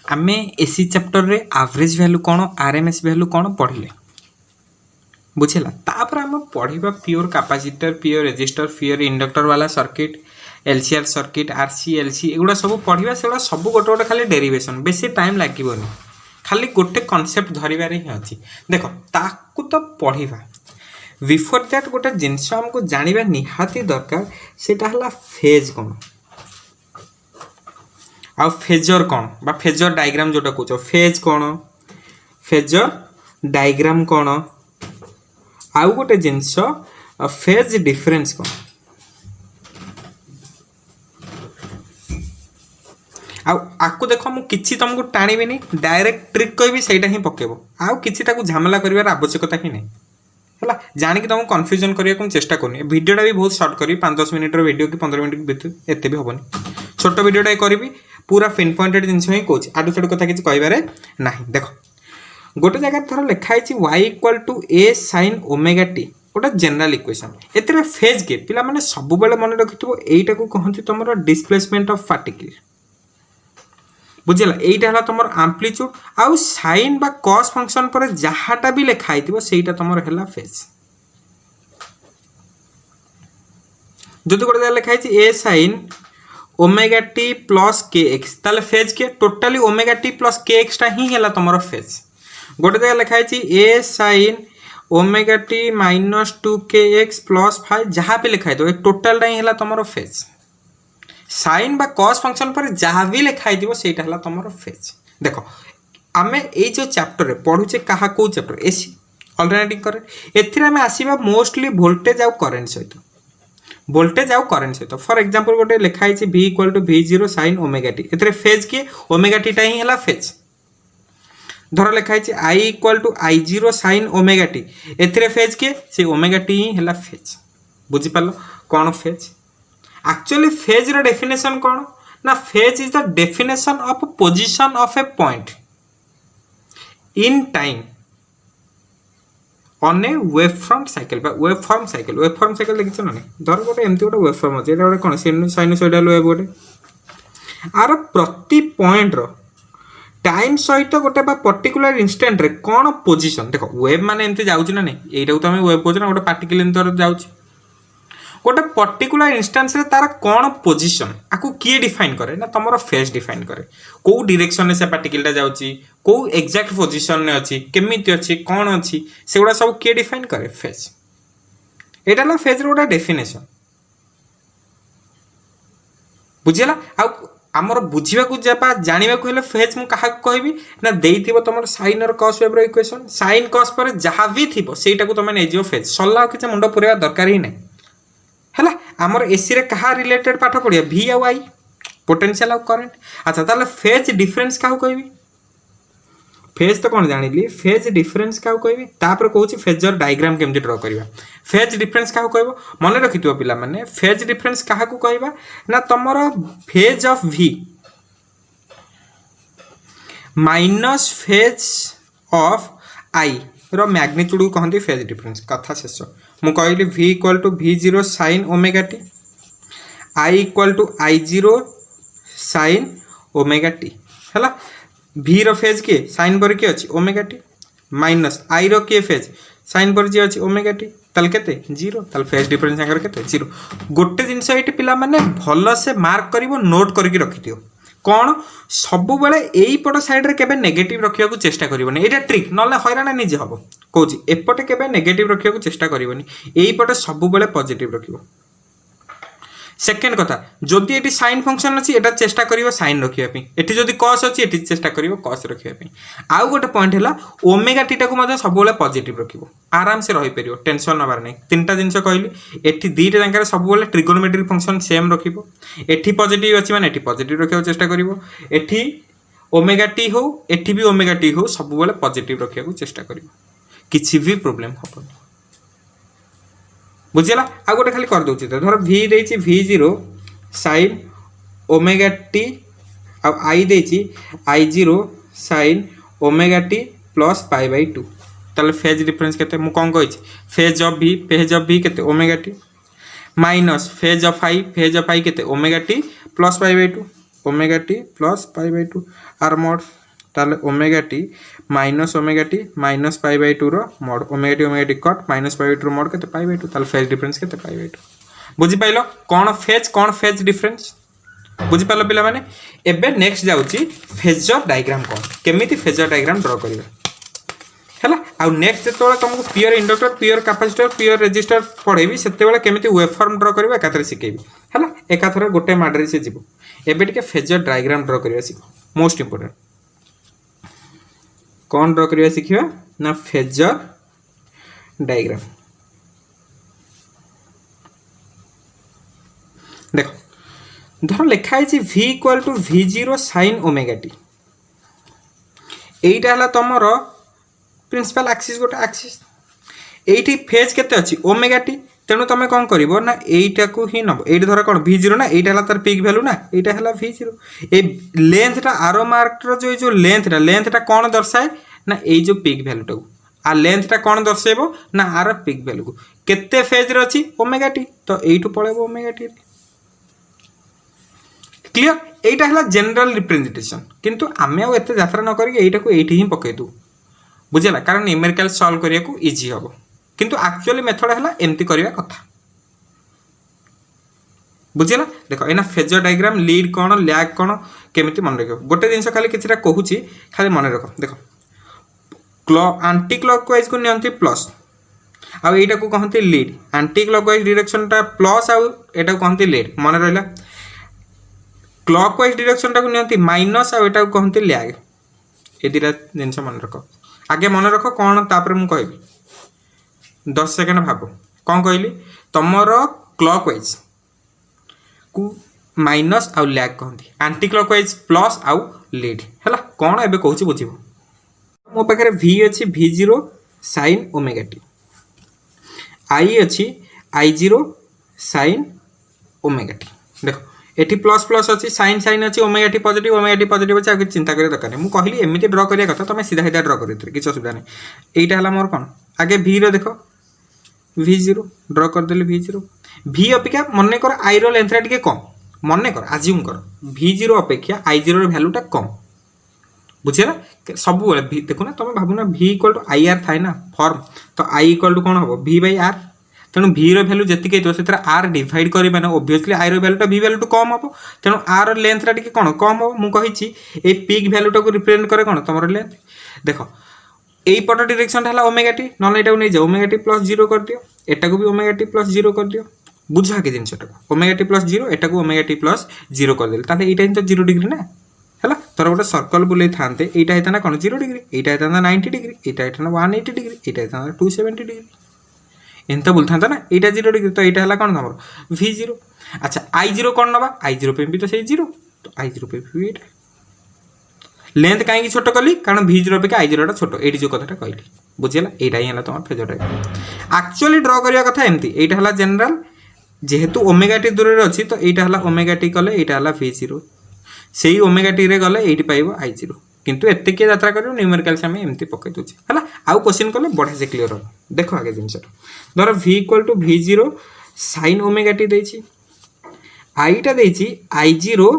आमे AC chapter रे average value कौन आरएमएस वैल्यू कौन पढ़ले बुझेला। तापर आम पढ़ा pure capacitor pure resistor pure inductor वाला circuit LCR circuit RC LC एगुड़ा सब पढ़ा से सब गोटे गोटे खाली डेरिवेशन बेसी टाइम लगे खाली गोटे कॉन्सेप्ट धरबार ही अच्छी देख ताकू तो पढ़ा बिफोर दैट गोटे जिनस आमको जानवा निहाती दरकार सेटा हला फेज कौन आ फेजर कौन बा फेजर डायग्राम जोटा कहो फेज कौन फेजर डायग्राम कौन आउ गोटे जिनस फेज डिफरेंस कौन आकु देख मु किछि तुमको टाणीबी डायरेक्ट ट्रिक कहबी सेटा ही पकेबो आउ किछि ताकू झमेला करिवार आवश्यकता ही नहीं है जानिक तुमको कन्फ्यूजन करने चेष्टा करनी वीडियोटा भी बहुत सर्ट करी 5-10 मिनट वीडियो कि 15 मिनट भीतर एत भी हेनी छोट वीडियोटा करी पूरा पिन पॉइंटेड जिन ही कौच आडू साडू कथा किसी कहबार ना देख गोटे जगह थर लिखाई y equal to a sin omega t गोटे जनरल इक्वेशन एते फेज के पिला माने सब बेले मन रखिथबो एईटा को कहंती तमरो डिस्प्लेसमेंट ऑफ पार्टिकल बुझेला एईटा हला तमर एम्प्लीट्यूड आउ साइन बा कॉस फंक्शन पर जहाटा भी लिखाई थिबो सेईटा तमर हला फेज जदि गोटे जगह लिखाई a sin omega t plus के एक्स ताले फेज के टोटाली ओमेगा t प्लस के एक्स टा ही हला तमर फेज गोटे जगह लिखाई a sin omega t minus 2kx plus 5 जहाँ भी लिखाई दो टोटाल टा ही हला तमर फेज साइन बा कॉस फंक्शन पर जहाँ भी लिखाई दिबो सेटा हला तमर फेज देखो आमे ए जो चैप्टर रे पढुचे कहा को चैप्टर एसी अल्टरनेटिंग करंट एथिरा में आसीबा मोस्टली वोल्टेज आउ करंट सहित वोल्टेज आउ करंट सहित फॉर एग्जांपल गोटे लिखाई छि v equal to v0 sin omega t एथिरे फेज के ओमेगा t टा ही हला फेज धर लिखाई छि i equal to i0 sin omega t एथिरे फेज के से ओमेगा t ही हला फेज बुझि पालो कोन फेज एक्चुअली फेज रो डेफिनेशन कौन ना phase is the definition of position of A point in time on A wave front cycle बा वेव फॉर्म साइकिल देखिछ ना धर गोटे एमती गोटे वेव फॉर्म अछि एटा गोटे कोन साइनसॉइडल वेव गोटे आर प्रति पॉइंट रो टाइम सहित गोटे बा पर्टिकुलर इंस्टेंट रे कोन पोजीशन देखो वेव माने एमती जाउछ ना नै एटा तो हम वेव कहछ ना गोटे पार्टिकल एमती जाउछ गोटे पर्टिकुलर इंस्टेंस रे तार कौन पोजीशन आकु किए डिफाइन करे ना तमरो फेज डिफाइन करे को डायरेक्शन में से पार्टिकलटा जाउची को एग्जैक्ट पोजीशन ने अछि केमिति अछि कोन अछि सेगुडा सब किए डिफाइन करे फेज एटा ला फेज रो गोटे डेफिनेशन बुझिला आ हमर बुझिबा को जाबा जानिबा को हेले फेज मु कहा कहबी ना देइथिबो तमर साइन और कॉस वेव रो इक्वेशन साइन कॉस पर जहां भी थिबो सेटा को तमे नै जियो फेज सल्ला कि मुंडो पुरेवा दरकार ही नै है आमर एसी रे कहा रिलेटेड पाठ पढ़िया v आ y पोटेंशियल आ करंट अच्छा ताले फेज डिफरेंस का कहबी फेज तो कौन जानिली फेज डिफरेंस का कहबी तापर कहूची फेजर डायग्राम केमति ड्रा करबा फेज डिफरेंस का कहबो मन रखितो पिला माने फेज डिफरेंस कहा को कहबा ना तमरो phase of v minus phase of i रो मैग्नीट्यूड को कहंती फेज डिफरेंस कथा शेष मु कहली v equal to v0 sin omega t i equal to i0 sin omega t हैला v रो फेज के sin पर के अछि ओमेगा t माइनस i रो के फेज sin पर जे अछि ओमेगा t तल केते 0 तल फेज डिफरेंस अंगर केते 0 गोटे जिंस एटी पिला माने भलो से मार्क करिवो नोट करके रखि दियो कौन सब बेले एई पट साइड रे केबे नेगेटिव रखिया को चेष्टा करिवनी एटा ट्रिक नले हैरान निजे हबो कहूँ एपटे केबे नेगेटिव रखिया को चेष्टा करिवनी एई पटे सब बेले पॉजिटिव रखिवो सेकेंड कथा जदि एटी साइन फंक्शन अछि एटा चेष्टा करिवो साइन रखिया पे एटी जदि cos अछि एटी चेष्टा करिवो cos रखिया पे आउ गोटे पॉइंट हैला ओमेगा टीटा को मजे सब बेले पॉजिटिव रखिवो आराम से रहि परिवो टेंशन नबार नै तीनटा जिंस कहली एटी दीटा जांकर सब बेले ट्रिगोनोमेट्रिक फंक्शन सेम रखिवो एटी पॉजिटिव अछि माने एटी पॉजिटिव रखिया चेष्टा करिवो एटी ओमेगा टी हो एटी भी ओमेगा टी हो सब बेले पॉजिटिव रखिया चेष्टा करिवो किछि भी प्रॉब्लम हबो बुझिला आ गोटे खाली कर दउछि धर v देछि v0 sin ओमेगा t आ i देछि i0 sin omega t plus pi by 2 ताले फेज डिफरेंस केते मु कोन कहिछि फेज ऑफ v केते omega t minus phase of i केते omega t plus pi by 2 omega t plus pi by 2 आर मोड ताले omega T minus pi by two mod omega t cut minus pi by two mod के pi by two ताले phase difference के pi by to बुझी pile कौन phase difference बुझी pile पिला माने एबे नेक्स्ट जाउची फेजर डायग्राम कौन केमिति फेजर डायग्राम ड्रा करिवे हैला आ नेक्स्ट जेतोले तुमको पियर इंडक्टर पियर कैपेसिटर पियर रेजिस्टर पढेबी सेतेबेले केमिति वेवफॉर्म ड्रा करिवे एकाथरे सिकेबी हैला एकाथरे गोटे माडरे से जीवो एबे टिके फेजर डायग्राम ड्रा करिवे सिखो मोस्ट इंपोर्टेंट कौन ड्रा करिवे सिखिबा ना फेजर डायग्राम देखो धर लिखा है v equal to v0 sin omega T एटा हला तमरो प्रिंसिपल एक्सिस गोटे एक्सिस एटी फेज केते अछि ओमेगा टी तेणु तुम कौन कर ना एटा को ही नब ये धर कौन v0 ना एटा हला तार पीक वैल्यू ना एटा हला v0 ए लेंथटा आरो मार्क रो जो लेंथटा कौन दर्शाए ना ए जो पीक वैल्यू टा आ लेंथटा कौन दर्शाइबो ना आर पीक वैल्यू को केते फेज रे अछि ओमेगा टी तो एटू पळेबो ओमेगा टी क्लियर एटा हला जनरल रिप्रेजेंटेशन किंतु आमे आ एते यात्रा न करी एटा को एठी ही पकै दू बुझला कारण न्यूमेरिकल सॉल्व करिया को इजी हबो किंतु एक्चुअली मेथड हला एम्ति करिया कथा बुझला देखो एना फेजर डायग्राम लीड कोन लैग कोन केमिति मन रखो गोटे जिंस खाली किछटा कहूची खाली मन रखो देखो एंटी क्लॉकवाइज को नियंती प्लस आ एटा को कहंती लीड एंटी क्लॉकवाइज डायरेक्शन टा प्लस आ एटा को कहंती लीड मन रहला क्लॉकवाइज डायरेक्शन टा को नियंती माइनस आ एटा को कहंती लैग ए दिरा जिंस मन रखो आगे मन रखो कौन तापर मु कहबी 10 सेकंड भाबो कौन कहली तमर क्लॉकवाइज को माइनस आउ लैग कहंती एंटी क्लॉकवाइज प्लस आउ लीड हैला कौन एबे कहूची बुझिबो मो पाखरे v अछि v0 sin omega T i अछि i0 sin ओमेगा टी देखो एटी प्लस प्लस अच्छी साइन साइन अच्छी ओमेगा टी पॉजिटिव अच्छी आगे चिंता करिया दरकार नहीं कहली एमती ड्र करिया कथा तुम सीधा सीधा ड्र कर किसी असुविधा नहीं एटा हला मोर कौन आगे v रो देखो v0 ड्र कर देली v0 v अपेक्षा मन कर i रो लेंथ टिके कम मन कर आज्यूम कर v0 अपेक्षा i0 रो वैल्यूटा कम बुझे ना सब बेले देखो ना तुम भावना v इक्वल टू ir थाए ना फॉर्म तो i इक्वल टू कौन हम v बाई r तेणु v रो वैल्यू जतिक से आर डिवाइड करेंगे ना ओब्वियसली आई रो वैल्यूटा v वैल्यू टू कम हम तेणु आर लेंथटा टिके कौन कम हम मुझे ये पीक वैल्यूटा को रिप्रेजेंट करे कौन तुम लेंथ देखो यही पट डायरेक्शन है ओमेगा टी ना यहाँ नहीं जाओ ओमेगा टी प्लस 0 कर दियो एटा को भी ओमेगा टी प्लस 0 कर दियो बुझ आगे जिनटा ओमेगा टी प्लस 0 एटा को ओमेगा टी प्लस 0 कर देले ताले एटा तो 0 डिग्री ना है तोर गोटे सर्कल बुले था यहाँ होता कौन 0 डिग्री यहाँ होता 90 डिग्री यहाँ होता 180 डिग्री यहाँ होता 270 डिग्री एंत बोलता ना यहाँ 0 डिग्री तो यहाँ है कौन तुम v0 अच्छा i0 कौन नवा i0 पे भी तो सही 0 तो i0 पे भी ये लेंथ कहीं छोट कली कारण v0 पे i0 टा छोट ये जो कथा कहली बुझेगा यहाँ तुम फेजर डायग्राम एक्चुअली ड्र करने कथा एमती यहाँ है जनरल जेहेतु ओमेगा टी दूर अच्छी तो यहाँ है ओमेगा टी कले यहाँ है v0 से ओमेगा टी रे गले ये पाइब i0 किंतु एत किए यात्रा कर न्यूमेरिकल से एमती पकई दूचे है आउ क्वेश्चन कले बढ़िया से क्लीयर हो देखो आगे जिन धर v equal to v0 sin omega t देछि आईटा देछि i0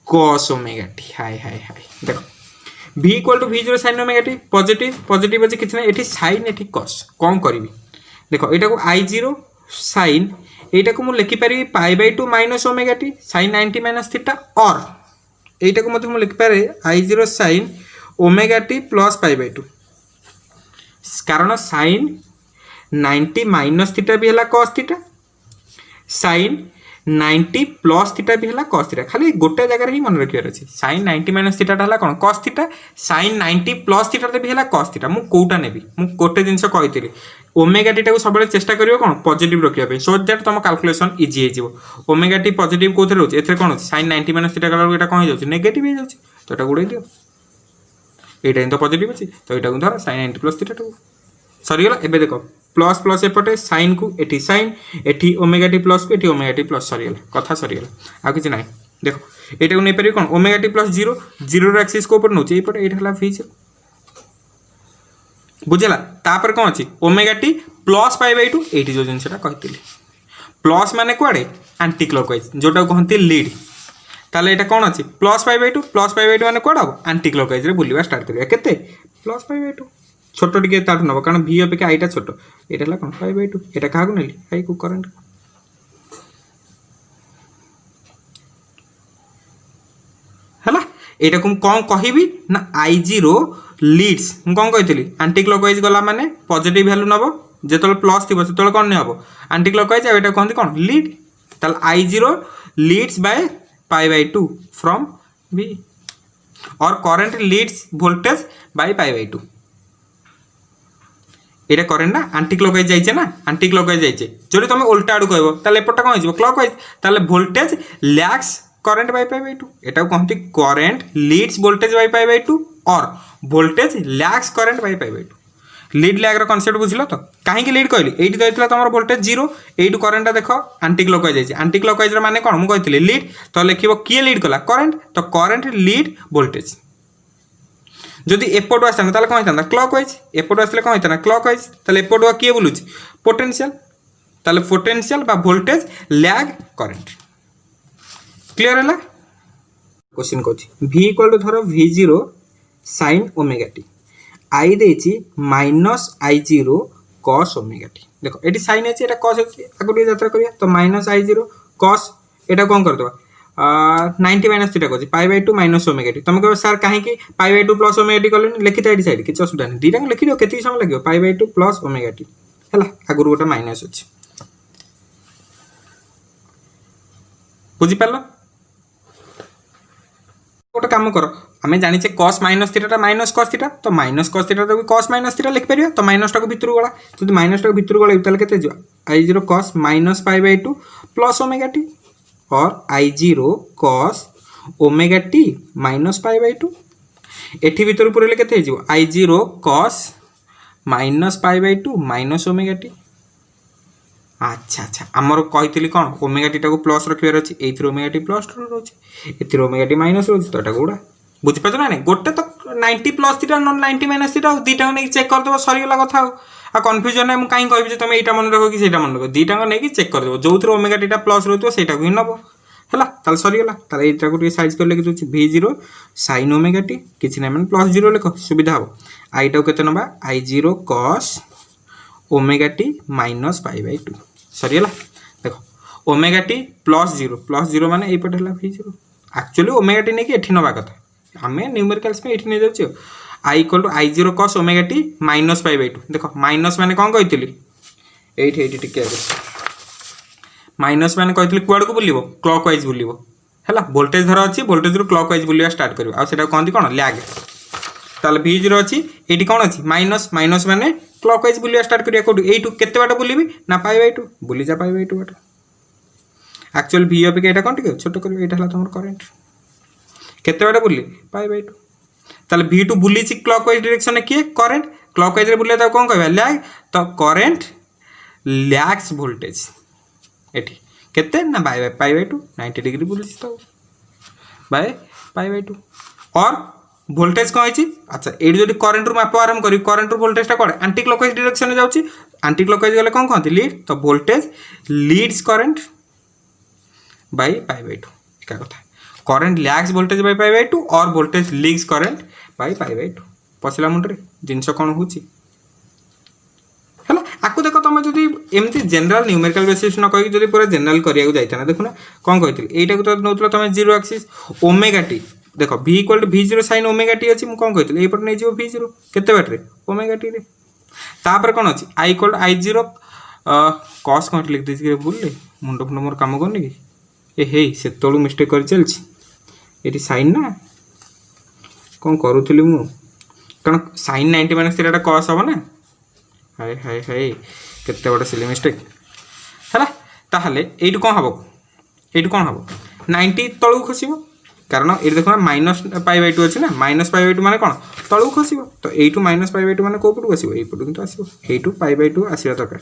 cos ओमेगा टी हाय हाय हाय देखो v equal to v0 sin omega t positive अछि किछ नै एठी sin एठी cos कौन करिवि देखो एटा को i0 sin एटा को मु लिखि पारि π/2 minus omega t sin 90 minus theta और एटा को मते मु लिखि पारे i0 sin omega T plus π/2 कारण sin 90 माइनस थीटा भी है cos theta sin 90 plus theta भी है cos थीटा खाली गोटे जगह ही मन रखियार अछि sin 90 माइनस थीटा है कौन cos theta sin 90 plus theta भी है cos थीटा मु कोटा नेबी मु गोटे जिंस कहितली ओमेगा टी को सब चेष्टा करियो कौन पॉजिटिव रखिया पे सो दैट तुम कैलकुलेशन इजी हो जिवो ओमेगा टी पॉजिटिव कोथरे होछि एथरे कोन sin 90 माइनस थीटा गला एटा कोन हो जाउछि नेगेटिव हो जाउछि तो एटा गुडे दियो एटा तो पॉजिटिव अछि तो एटा को धर sin 90 प्लस थीटा टू सरी गला एबे देखो प्लस प्लस एपटे साइन को एटी साइन एटी ओमेगा टी प्लस को एटी ओमेगा टी प्लस सरी गला कथा सरी गला आ किछ नाही देखो एटा को नै परि कोन ओमेगा टी प्लस 0 0 रो एक्सिस को ऊपर नउछि एपटे एटा हला v0 बुझला तापर कोन अछि ओमेगा टी प्लस π/2 एटी जो जिनसटा कहितली प्लस माने कोडे एंटी क्लॉकवाइज जोटा कहंती लीड ताले एटा कौन अच्छी +π/2 +π/2 माने कोड हम आंटी क्लॉकवाइज रे बुलिबा स्टार्ट करिया केते +π/2 छोटो टिके ताठु नबो कारण v अपेक्षा आईटा छोटो एटा हला कोन π/2 एटा काहा को नेली आई को करंट हला एटा को कौन कहिबी ना I0 लीड्स हम कौन कहितली आंटी क्लॉकवाइज गला माने पॉजिटिव वैल्यू नबो जेतल प्लस थिबो सेतल कोन ने हबो आंटी क्लॉकवाइज आ एटा कहंती कोन लीड ताल I0 leads by π/2 from V और करंट लीड्स वोल्टेज बाय π/2 एटा करेंट ना आंटी क्लॉकवाइज जाइछे ना आंटी क्लॉकवाइज जाइछे जदि तुम उल्टा आडू कहबो ताले एपटा कोन हिजबो क्लॉकवाइज ताले वोल्टेज लैग्स करंट बाय π/2 एटा कहंती करंट लीड्स वोल्टेज बाय π/2 और voltage lags current by π/2 lead lag रो कांसेप्ट बुझिलो तो काहे की लीड कहली एठी दैथिला तमर वोल्टेज 0 एठी करंट देखो आंटी क्लॉकवाइज जाइछे आंटी क्लॉकवाइज रो माने कोन मु कहितली लीड तो लिखिबो किए लीड कला करंट तो करंट लीड वोल्टेज जदि एपटो आसना ताले कोन हितांदा क्लॉकवाइज एपटो आसले कोन हितांदा क्लॉकवाइज ताले एपटो किए बुलुची पोटेंशियल ताले पोटेंशियल बा वोल्टेज लैग करंट क्लियर हला क्वेश्चन कोची v इक्वल टू धरो v0 sin omega t I देछि -I0 cos ओमेगा t देखो एटी sin अछि एटा cos अछि आगु यात्रा करिया तो -I0 cos एटा कोन कर दबा 90 माइनस थीटा कोछि π/2 माइनस ओमेगा t तुम कहो सर काहे कि π/2 प्लस ओमेगा t करले लिखि एटी साइड किछ असुविधा नै दीटा लिखि दियो केति समय लागियो π/2 प्लस ओमेगा t हला आगु गोटा माइनस अछि बुझि पालो गोटे काम कर आम जाने cos minus theta minus cos theta तो माइनस cos थीटा तो cos माइनस थीटा लिख पारियो तो माइनस टाको भितर गला जदि माइनस टाको भितर गला ताले केते जो I0 cos minus π/2 plus omega t और I0 cos omega t minus π/2 एठी भितर पुरेले केते जो I0 cos minus π/2 minus omega t अच्छा अच्छा आमर कही कौन ओमेगा टी टाको प्लस रखिबार अछि एथि ओमेगा टी प्लस रहउछि एथि ओमेगा टी माइनस रहउछि तो एटा गुडा बुझि पाछ ना नै गोटे तो 90 प्लस थीटा नॉन 90 माइनस थीटा दीटा नै चेक कर देबो सरी गेला कथा आ कंफ्यूजन नै मु काई कहबी जे तुम एटा मन रखो कि सेटा मन रखो दीटा नै कि चेक कर देबो जोथि ओमेगा टी टा प्लस रहउतो सेटा को हि नबो हला ताल सरी गेला ताल एटा को साइज कर लेके दोछि v0 sin ओमेगा टी किछ नै मन प्लस 0 लेखो सुविधा हो आई टा केते नबा I0 cos omega T minus π/2 सरीगला देखो ओमेगा टी प्लस 0 माने एई पटे हला v0 एक्चुअली ओमेगा टी नै कि एठी नबा कथा हमें न्यूमेरिकल्स में एठी नै जाउछि I equal to I0 cos omega T minus π/2 देखो माइनस माने कोन कहितली एठी एठी टिके माइनस माने कहितली कुआड को बुलिबो क्लॉकवाइज बुलिबो हला वोल्टेज धर अछि वोल्टेज रो क्लॉकवाइज बुलिया स्टार्ट करियो आ सेटा कहंती कोन लैग ताले v0 अछि एठी कोन अछि माइनस माइनस माने क्लॉकवाइज बुलिया स्टार्ट करिया कोड एटू केते बाटा बुलिबी ना π/2 बुली जा π/2 बाटा एक्चुअल v अपेक्षा एटा कोन टिके छोटो करियो एटा हला तमर करंट केते बाटा बुली π/2 ताले v2 बुली छि क्लॉकवाइज डायरेक्शन में किए करंट क्लॉकवाइज रे बुले त कोन कहबा लैग तो करंट लैग्स वोल्टेज एठी केते ना बाय π/2 90 डिग्री बुली छि तो बाय π/2 और वोल्टेज कौन है अच्छा ये जो करंट रू माप आरंभ करी करंट रू वोल्टेज टा कौन एंटी क्लॉकवाइज डायरेक्शन में जाउची एंटी क्लॉकवाइज गले कौन कहते लीड तो वोल्टेज लीड्स करंट बाय π/2 एका कथा करंट लैग्स वोल्टेज बाय π/2 और वोल्टेज लीड्स करंट बाय π/2 पसला मुंडरे जिंस कोन होची हला आकु देखो तुम जदी एमती जनरल न्यूमेरिकल बेसिस न कहि जदी पूरा जनरल करिया को जाइता ना देखो ना कोन कहितली एटा को तो नउतला तुम 0 एक्सिस ओमेगा टी देखो v equal to v0 sin omega T अछि मु कोन कहितली ए पर नै जिवो v0 केते बाटरे ओमेगा टी रे तापर कोन अछि I इक्वल I0 cos कोन लिख दिस के भूलले मुंडो फुंडो मोर काम करनी कि ए हे से तळु मिस्टेक कर चलछि एटी sin ना कोन करूथली मु कारण sin 90 माइनस थीटा cos हो ना हाय हाय हाय केते बडा सिली मिस्टेक हला ताहले एटु कोन हबो एटु कोन हबो 90 तळु खसिबो कारण ये देखो माइनस π/2 अच्छी ना माइनस π/2 माने कौन तलू खसो तो यू माइनस π/2 माने कौ पटू आसो यू किंतु आसो यू π/2 आसवा दरकार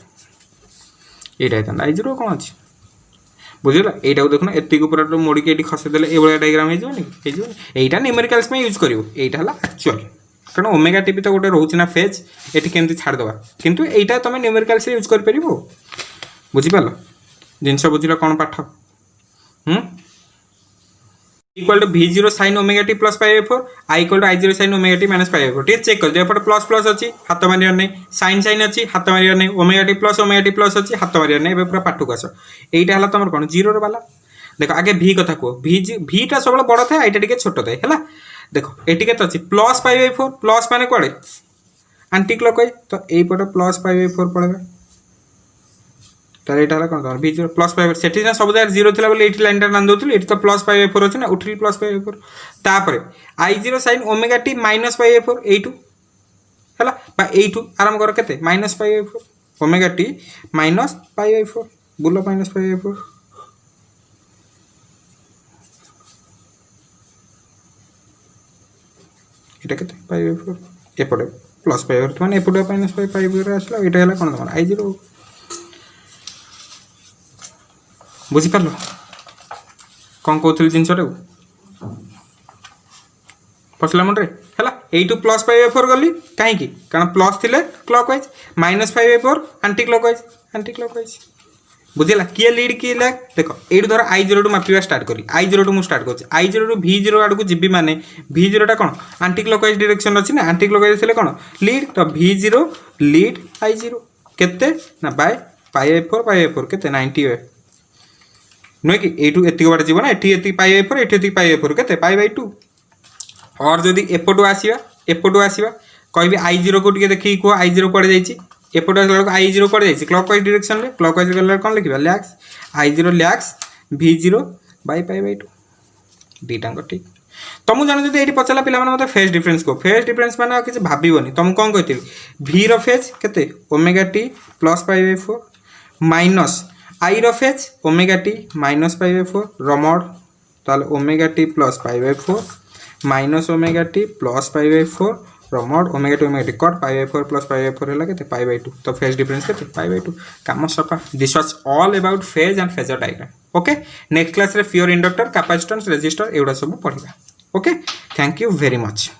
यहाँ I0 कौन अच्छी बुझेगा यहाँ देखो ना एतिक पूरा मोड़ी के खसेदेले ये डायग्राम होटा न्यूमेरिकल्स में यूज कर यहाँ एक्चुअल कारण ओमेगा टी भी तो गोटे रोचे ना फेज ये केमती छाड़देवा किंतु यहाँ तुम न्यूमेरिकल्स यूज कर बुझीपाल जिनस बुझल कौन पाठ equal to v0 sin omega T plus pi by 4 I equal to I0 sin omega T minus pi by 4 ठीक चेक कर दियो एपटे प्लस प्लस अछि हाथ मारियार नै sin sin अछि हाथ मारियार नै ओमेगा टी प्लस अछि हाथ मारियार नै एबे पूरा पाठु कास एइटा हला तमर कोन 0 रो वाला देखो आगे v कथा को v टा सबले बड़ थाए आइटा टिके छोट थाए हला देखो एटी के अछि प्लस पाई बाई 4 प्लस माने कोडे एंटी क्लॉकवाइज तो एई पटे प्लस पाई बाई 4 पड़ेगा तारे एटा कोन तमर v0 प्लस पाई सेठी ना सब जगह 0 थिला बोले एठी लाइन टा नाम दोतली एठी तो प्लस पाई बाई 4 अछि ना उठली प्लस पाई बाई 4 तापरे I0 sin omega T minus pi by 4 एइटू हला बा एइटू आराम कर केते minus pi by 4 omega T minus pi by 4 बोलो माइनस पाई बाई 4 एटा केते पाई बाई 4 एपटे प्लस पाई बाई 4 माने एपटे माइनस पाई बाई 4 आसला एटा हला कोन तमर I0 बुझी पारलो कौन कहते जिनसटा पसला मुंडे है एटू प्लस पाई बाई 4 गली कहीं कारण प्लस थिले clockwise minus pi by 4 anti clockwise बुझेला किए लीड किए लैग देखो एटू धर I0 टू मापिबा स्टार्ट करी I0 टू मु स्टार्ट करछि I0 टू V0 आडू जिबी माने V0 टा कोन एंटी क्लॉकवाइज डायरेक्शन अछि ना एंटी क्लॉकवाइज थिले कोन लीड तो V0 लीड I0 केते ना बाय पाई बाई 4 केते 90 नुहे कि एटू एतिक बाटे जीव ना एटी एतिक पाई बाई 4 एटी एतिक पाई बाई 4 केते पाई बाई 2 और जदी एपटू आसीबा कहबी I0 को टिके देखि को I0 पड़े जाईची एपटू आसला को I0 पड़े जाईची क्लॉकवाइज डायरेक्शन में क्लॉकवाइज गला कोन लिखबा lags I0 lags V0 by pi by 2 दीटांग ठीक तुम जान जदी एटी पचला पिला माने मते फेज डिफरेंस को फेज डिफरेंस माने किछ भाबिबोनी तुम कोन कहतिली v रो फेज केते omega T plus pi by 4 minus I रो phase omega T minus pi by 4 रमोड ताले omega T plus pi by 4 minus omega T plus pi by 4 रमोड omega t cut pi by 4 plus pi by 4 हैला केते pi by 2 तो phase difference केते pi by 2 काम सफा this was all about phase and phasor diagram okay next class रे फियर inductor capacitance resistor एउडा सब पढिबा okay thank you very much.